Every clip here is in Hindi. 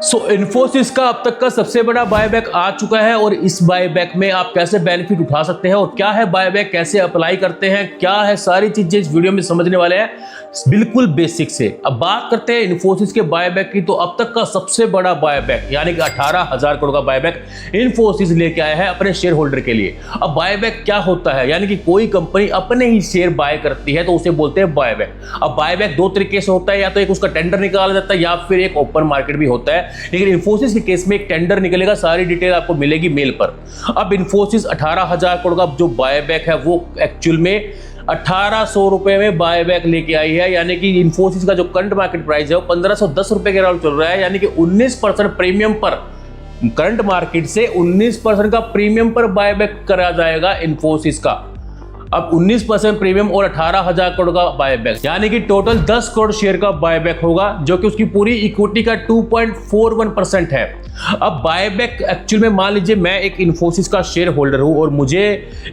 इन्फोसिस का अब तक का सबसे बड़ा बायबैक आ चुका है और इस बायबैक में आप कैसे बेनिफिट उठा सकते हैं और क्या है बायबैक, कैसे अप्लाई करते हैं, क्या है, सारी चीजें इस वीडियो में समझने वाले हैं बिल्कुल बेसिक से। अब बात करते हैं इन्फोसिस के बायबैक की, तो अब तक का सबसे बड़ा बायबैक यानी कि 18,000 करोड़ का बायबैक इन्फोसिस लेके आया है अपने शेयर होल्डर के लिए। अब बायबैक क्या होता है, यानी कि कोई कंपनी अपने ही शेयर बाय करती है तो उसे बोलते हैं बायबैक। अब बायबैक दो तरीके से होता है, या तो एक उसका टेंडर निकाला जाता है या फिर एक ओपन मार्केट भी होता है, लेकिन इन्फोसिस के केस में एक टेंडर निकलेगा, सारी डिटेल आपको मिलेगी मेल पर। अब इन्फोसिस 18,000 करोड़ का जो बायबैक है वो एक्चुअल में 1800 रुपए में बायबैक लेके आई है, यानी कि इन्फोसिस का जो करंट मार्केट प्राइस है वो 1510 रुपए के अराउंड चल रहा है, यानी कि 19% प्रीमियम पर, करंट मार्केट से 19% का प्रीमियम पर बायबैक करा जाएगा इन्फोसिस का। अब 19% प्रीमियम और 18,000 करोड़ का बायबैक, यानी कि टोटल 10 करोड़ शेयर का बायबैक होगा, जो कि उसकी पूरी इक्विटी का 2.41% है। अब बायबैक एक्चुअल में मान लीजिए मैं एक इन्फोसिस का शेयर होल्डर हूं और मुझे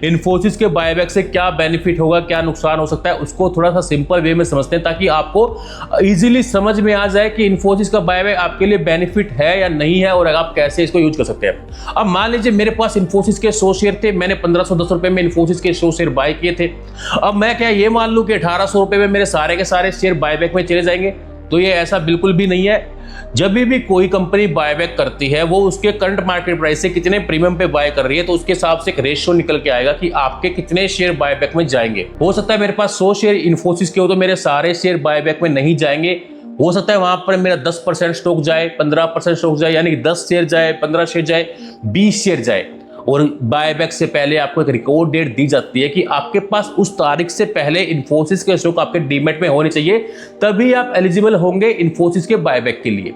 इन्फोसिस के बायबैक से क्या बेनिफिट होगा, क्या नुकसान हो सकता है, उसको थोड़ा सा सिंपल वे में समझते हैं ताकि आपको इजीली समझ में आ जाए कि इन्फोसिस का बायबैक आपके लिए बेनिफिट है या नहीं है और आप कैसे इसको यूज कर सकते हैं। अब मान लीजिए मेरे पास इन्फोसिस के 100 शेयर थे, मैंने 1510 रुपए में इन्फोसिस के 100 शेयर बाय किए थे। अब मैं क्या ये मान लूं कि 1800 रुपए में मेरे सारे के सारे शेयर बायबैक में चले जाएंगे? तो ये ऐसा बिल्कुल भी नहीं है। जब भी कोई कंपनी बायबैक करती है वो उसके करंट मार्केट प्राइस से कितने प्रीमियम पे बाय कर रही है, तो उसके हिसाब से एक रेशियो निकल के आएगा कि आपके कितने शेयर बायबैक में जाएंगे। हो सकता है मेरे पास 100 शेयर इन्फोसिस के हो तो मेरे सारे शेयर बायबैक में नहीं जाएंगे, हो सकता है वहां पर मेरा 10% स्टॉक जाए, 15% स्टॉक जाए, यानी कि 10 शेयर जाए, 15 शेयर जाए, 20 शेयर जाए। और बायबैक से पहले आपको एक रिकॉर्ड डेट दी जाती है कि आपके पास उस तारीख से पहले इन्फोसिस के स्टॉक आपके डीमैट में होने चाहिए, तभी आप एलिजिबल होंगे इन्फोसिस के बायबैक के लिए।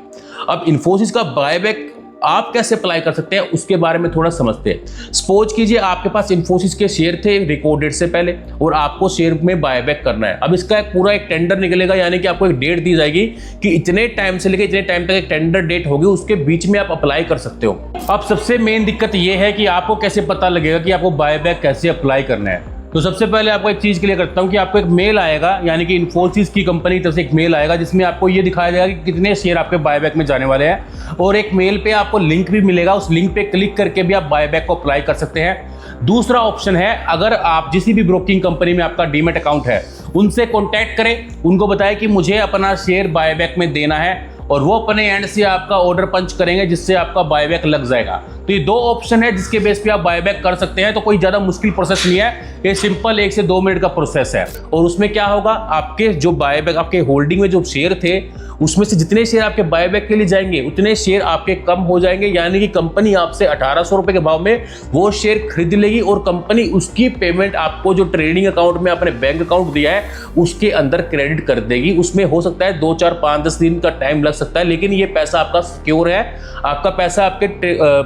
अब इन्फोसिस का बायबैक आप कैसे अप्लाई कर सकते हैं उसके बारे में थोड़ा समझते हैं। सपोज कीजिए आपके पास इन्फोसिस के शेयर थे रिकॉर्ड डेट से पहले और आपको शेयर में बायबैक करना है। अब इसका पूरा एक टेंडर निकलेगा, यानी कि आपको एक डेट दी जाएगी कि इतने टाइम से लेकर इतने टाइम तक एक टेंडर डेट होगी, उसके बीच में आप अप्लाई कर सकते हो। अब सबसे मेन दिक्कत यह है कि आपको कैसे पता लगेगा कि आपको बायबैक कैसे अप्लाई करना है। तो सबसे पहले आपको एक चीज क्लियर करता हूं कि आपको एक मेल आएगा, यानी कि इन्फोसिस की कंपनी की तरफ से एक मेल आएगा जिसमें आपको ये दिखाया जाएगा कि कितने शेयर आपके बायबैक में जाने वाले हैं, और एक मेल पे आपको लिंक भी मिलेगा, उस लिंक पे क्लिक करके भी आप बायबैक को अप्लाई कर सकते हैं। दूसरा ऑप्शन है, अगर आप जिस भी ब्रोकिंग कंपनी में आपका डीमैट अकाउंट है उनसे कॉन्टैक्ट करें, उनको बताएं कि मुझे अपना शेयर बायबैक में देना है, और वो अपने एंड से आपका ऑर्डर पंच करेंगे जिससे आपका बायबैक लग जाएगा। तो ये दो ऑप्शन है जिसके बेस पे आप बायबैक कर सकते हैं। तो कोई ज्यादा मुश्किल प्रोसेस नहीं है, ये सिंपल 1 से 2 मिनट का प्रोसेस है। और उसमें क्या होगा, आपके जो बायबैक, आपके होल्डिंग में जो शेयर थे उसमें से जितने शेयर आपके बायबैक के लिए जाएंगे उतने शेयर आपके कम हो जाएंगे, यानी कि कंपनी आपसे 1800 रुपए के भाव में वो शेयर खरीद लेगी और कंपनी उसकी पेमेंट आपको जो ट्रेडिंग अकाउंट में अपने बैंक अकाउंट दिया है उसके अंदर क्रेडिट कर देगी। उसमें हो सकता है 2, 4, 5, 10 दिन का टाइम लग सकता है, लेकिन ये पैसा आपका सिक्योर है, आपका पैसा आपके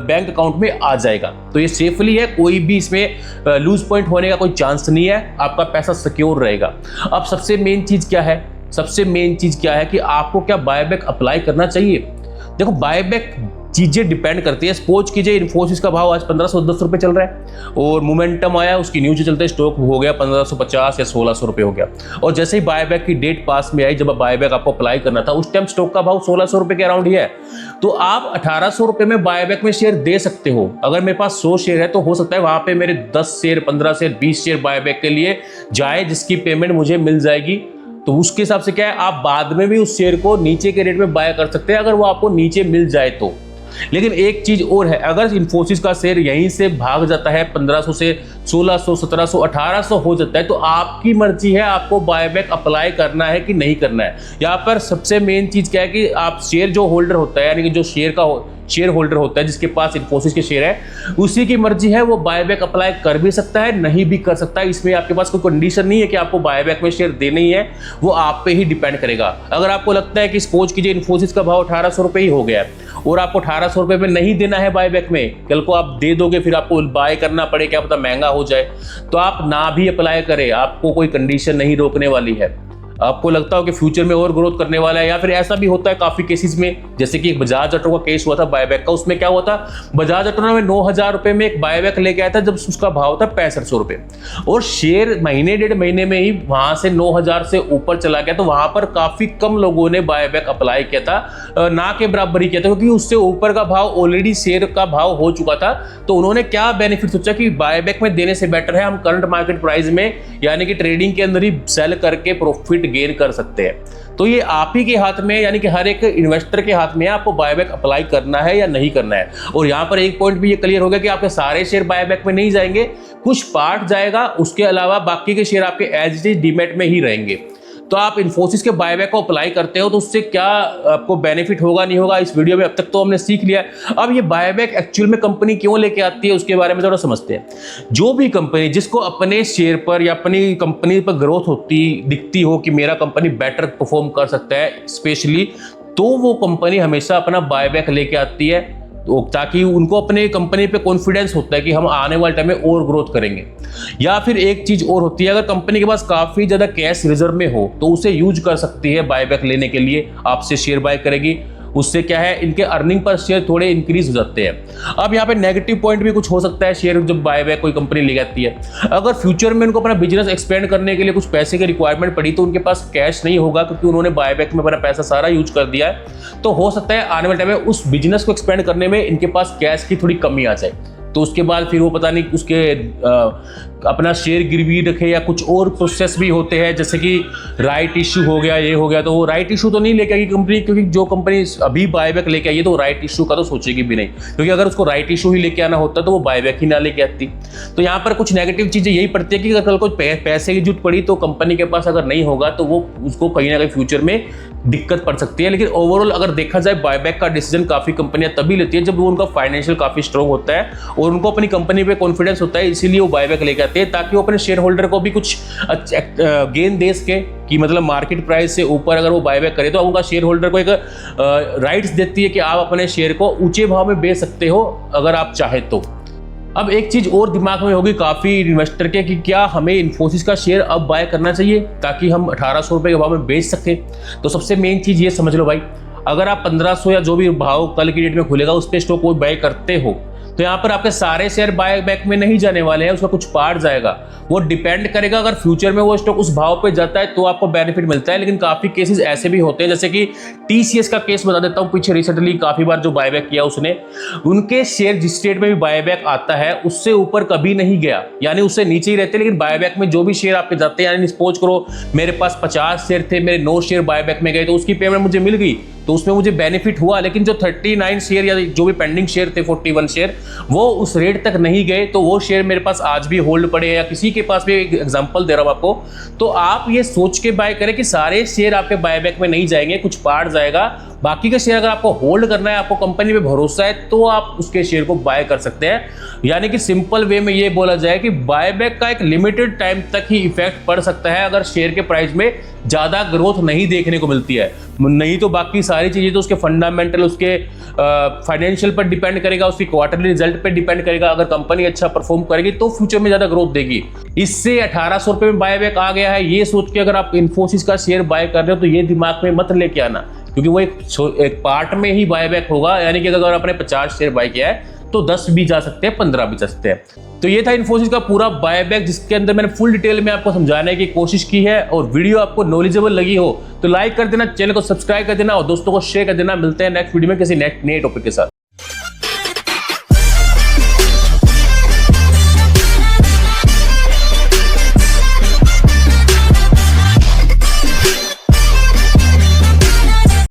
बैंक अकाउंट में आ जाएगा। तो ये सेफली है, कोई भी इसमें लूज पॉइंट होने का कोई चांस नहीं है, आपका पैसा सिक्योर रहेगा। अब सबसे मेन चीज क्या है, सबसे मेन चीज क्या है कि आपको क्या बायबैक अप्लाई करना चाहिए। देखो बायबैक चीजें डिपेंड करती है। सपोज कीजिए इन्फोसिस का भाव आज 1510 रुपए चल रहा है और मोमेंटम आया, उसकी न्यूज चलते स्टॉक हो गया 1550 या 1600 रुपए हो गया, और जैसे ही बायबैक की डेट पास में आई, जब बायबैक आपको अप्लाई करना था उस टाइम स्टॉक का भाव 1600 रुपए के अराउंड ही है, तो आप 1800 रुपए में बायबैक में शेयर दे सकते हो। अगर मेरे पास 100 शेयर है तो हो सकता है वहां पे मेरे 10 शेयर, 15 शेयर, 20 शेयर बायबैक के लिए जाए, जिसकी पेमेंट मुझे मिल जाएगी। तो उसके हिसाब से क्या है, आप बाद में भी उस शेयर को नीचे के रेट में बाय कर सकते हैं अगर वो आपको नीचे मिल जाए तो। लेकिन एक चीज और है, अगर इन्फोसिस का शेयर यहीं से भाग जाता है 1500 से 1600, 1700, 1800 हो जाता है, तो आपकी मर्जी है आपको बायबैक अप्लाई करना है कि नहीं करना है। यहाँ पर सबसे मेन चीज क्या है कि आप शेयर जो होल्डर होता है, यानी कि जो शेयर होल्डर होता है जिसके पास इन्फोसिस के शेयर है, उसी की मर्जी है, वो बायबैक अप्लाई कर भी सकता है, नहीं भी कर सकता है। इसमें आपके पास कोई कंडीशन नहीं है कि आपको बायबैक में शेयर देने ही है, वो आप पे ही डिपेंड करेगा। अगर आपको लगता है कि सपोज कीजिए इन्फोसिस का भाव 1800 रुपए ही हो गया है और आपको 1800 रुपए में नहीं देना है बायबैक में, कल को आप दे दोगे फिर आपको बाय करना पड़े, क्या पता महंगा हो जाए, तो आप ना भी अप्लाई करें, आपको कोई कंडीशन नहीं रोकने वाली है। आपको लगता हो कि फ्यूचर में और ग्रोथ करने वाला है, या फिर ऐसा भी होता है काफी केसेस में, जैसे कि एक बजाज ऑटो का केस हुआ था बायबैक का। उसमें क्या हुआ था, बजाज ऑटो ने 9,000 रुपए में एक बायबैक लेके आया था जब उसका भाव था 6500 रुपए, और शेयर महीने डेढ़ महीने में ही वहां से 9,000 से ऊपर चला गया। तो वहां पर काफी कम लोगों ने बायबैक अप्लाई किया था, ना के बराबर ही किया था, क्योंकि उससे ऊपर का भाव ऑलरेडी शेयर का भाव हो चुका था। तो उन्होंने क्या बेनिफिट सोचा कि बायबैक में देने से बेटर है हम करंट मार्केट प्राइस में, यानी कि ट्रेडिंग के अंदर ही सेल करके प्रॉफिट गेन कर सकते हैं। तो ये आप ही के हाथ में, यानी कि हर एक इन्वेस्टर के हाथ में आपको बायबैक अप्लाई करना है या नहीं करना है। और यहां पर एक पॉइंट भी ये क्लियर हो गया कि आपके सारे शेयर बायबैक में नहीं जाएंगे, कुछ पार्ट जाएगा, उसके अलावा बाकी के शेयर आपके एज इट इज डीमैट में ही रहेंगे। तो आप इन्फोसिस के बायबैक को अप्लाई करते हो तो उससे क्या आपको बेनिफिट होगा नहीं होगा, इस वीडियो में अब तक तो हमने सीख लिया है। अब ये बायबैक एक्चुअल में कंपनी क्यों लेके आती है उसके बारे में थोड़ा समझते हैं। जो भी कंपनी जिसको अपने शेयर पर या अपनी कंपनी पर ग्रोथ होती दिखती हो कि मेरा कंपनी बेटर परफॉर्म कर सकता है स्पेशली, तो वो कंपनी हमेशा अपना बायबैक लेके आती है, तो ताकि उनको अपने कंपनी पे कॉन्फिडेंस होता है कि हम आने वाले टाइम में और ग्रोथ करेंगे। या फिर एक चीज और होती है, अगर कंपनी के पास काफी ज्यादा कैश रिजर्व में हो तो उसे यूज कर सकती है बायबैक लेने के लिए, आपसे शेयर बाय करेगी। उससे क्या है, इनके अर्निंग पर शेयर थोड़े इंक्रीज हो जाते हैं। अब यहाँ पे नेगेटिव पॉइंट भी कुछ हो सकता है शेयर जब बायबैक कोई कंपनी ले जाती है। अगर फ्यूचर में उनको अपना बिजनेस एक्सपेंड करने के लिए कुछ पैसे की रिक्वायरमेंट पड़ी तो उनके पास कैश नहीं होगा, क्योंकि उन्होंने बायबैक में अपना पैसा सारा यूज कर दिया है। तो हो सकता है आने वाले टाइम में उस बिजनेस को एक्सपेंड करने में इनके पास कैश की थोड़ी कमी आ जाए, तो उसके बाद फिर वो पता नहीं उसके अपना शेयर गिरवी रखे या कुछ और प्रोसेस भी होते हैं, जैसे कि राइट इशू हो गया, ये हो गया। तो वो राइट इशू तो नहीं लेके आएगी कंपनी, क्योंकि जो कंपनी अभी बायबैक लेके आई है तो राइट इशू का तो सोचेगी भी नहीं, क्योंकि अगर उसको राइट इशू ही लेके आना होता तो वो बायबैक ही ना लेके आती। तो यहाँ पर कुछ नेगेटिव चीजें यही पड़ती है कि अगर कल को पैसे की जरूरत पड़ी तो कंपनी के पास अगर नहीं होगा तो वो उसको कहीं ना कहीं फ्यूचर में दिक्कत पड़ सकती है। लेकिन ओवरऑल अगर देखा जाए बायबैक का डिसीजन काफी कंपनियां तभी लेती है जब वो उनका फाइनेंशियल काफी स्ट्रॉन्ग होता है और उनको अपनी कंपनी पे कॉन्फिडेंस होता है, इसीलिए वो बायबैक लेके आते हैं, ताकि वो अपने शेयर होल्डर को भी कुछ गेन दे सके कि मतलब मार्केट प्राइस से ऊपर अगर वो बायबैक करे तो उनका शेयर होल्डर को एक राइट्स देती है कि आप अपने शेयर को ऊंचे भाव में बेच सकते हो अगर आप चाहे तो। अब एक चीज और दिमाग में होगी काफी इन्वेस्टर के कि क्या हमें इन्फोसिस का शेयर अब बाय करना चाहिए ताकि हम 1800 रुपए के भाव में बेच सके। तो सबसे मेन चीज ये समझ लो भाई, अगर आप 1500 या जो भी भाव कल की डेट में खुलेगा उस पे स्टॉक को बाय करते हो तो यहाँ पर आपके सारे शेयर बायबैक में नहीं जाने वाले हैं, उसका कुछ पार्ट जाएगा। वो डिपेंड करेगा, अगर फ्यूचर में वो स्टॉक उस भाव पे जाता है तो आपको बेनिफिट मिलता है। लेकिन काफी केसेस ऐसे भी होते हैं, जैसे कि टीसीएस का केस बता देता हूँ, पीछे रिसेंटली काफी बार जो बायबैक किया उसने, उनके शेयर जिस स्टेट में भी बायबैक आता है उससे ऊपर कभी नहीं गया, यानी उससे नीचे ही रहते। लेकिन बायबैक में जो भी शेयर आपके जाते हैं, यानी सपोज करो मेरे पास 50 शेयर थे, मेरे 9 शेयर बायबैक में गए तो उसकी पेमेंट मुझे मिल गई, तो उसमें मुझे बेनिफिट हुआ। लेकिन जो 39 शेयर या जो भी पेंडिंग शेयर थे 41 शेयर वो उस रेट तक नहीं गए, तो वो शेयर मेरे पास आज भी होल्ड पड़े हैं, या किसी के पास भी, एक एग्जांपल दे रहा हूं आपको। तो आप ये सोच के बाय करें कि सारे शेयर आपके बायबैक में नहीं जाएंगे, कुछ पार्ट जाएगा। बाकी के शेयर अगर आपको होल्ड करना है, आपको कंपनी पे भरोसा है, तो आप उसके शेयर को बाय कर सकते हैं। यानी कि सिंपल वे में ये बोला जाए कि बायबैक का एक लिमिटेड टाइम तक ही इफेक्ट पड़ सकता है अगर शेयर के प्राइस में ज्यादा ग्रोथ नहीं देखने को मिलती है। नहीं तो बाकी सारी चीजें तो उसके फंडामेंटल, उसके फाइनेंशियल पर डिपेंड करेगा, उसकी क्वार्टरली रिजल्ट पर डिपेंड करेगा। अगर कंपनी अच्छा परफॉर्म करेगी तो फ्यूचर में ज्यादा ग्रोथ देगी। इससे 1800 रुपए में बायबैक आ गया है, ये सोच के अगर आप इन्फोसिस का शेयर बाय कर रहे हो तो ये दिमाग में मत लेके आना, क्योंकि वो एक पार्ट में ही बायबैक होगा। यानी कि अगर आपने 50 शेयर बाय किया है तो 10 भी जा सकते हैं, 15 भी जा सकते हैं। तो ये था इन्फोसिस का पूरा बायबैक, जिसके अंदर मैंने फुल डिटेल में आपको समझाने की कोशिश की है। और वीडियो आपको नॉलेजेबल लगी हो तो लाइक कर देना, चैनल को सब्सक्राइब कर देना और दोस्तों को शेयर कर देना। मिलते हैं नेक्स्ट वीडियो में किसी नए टॉपिक के साथ।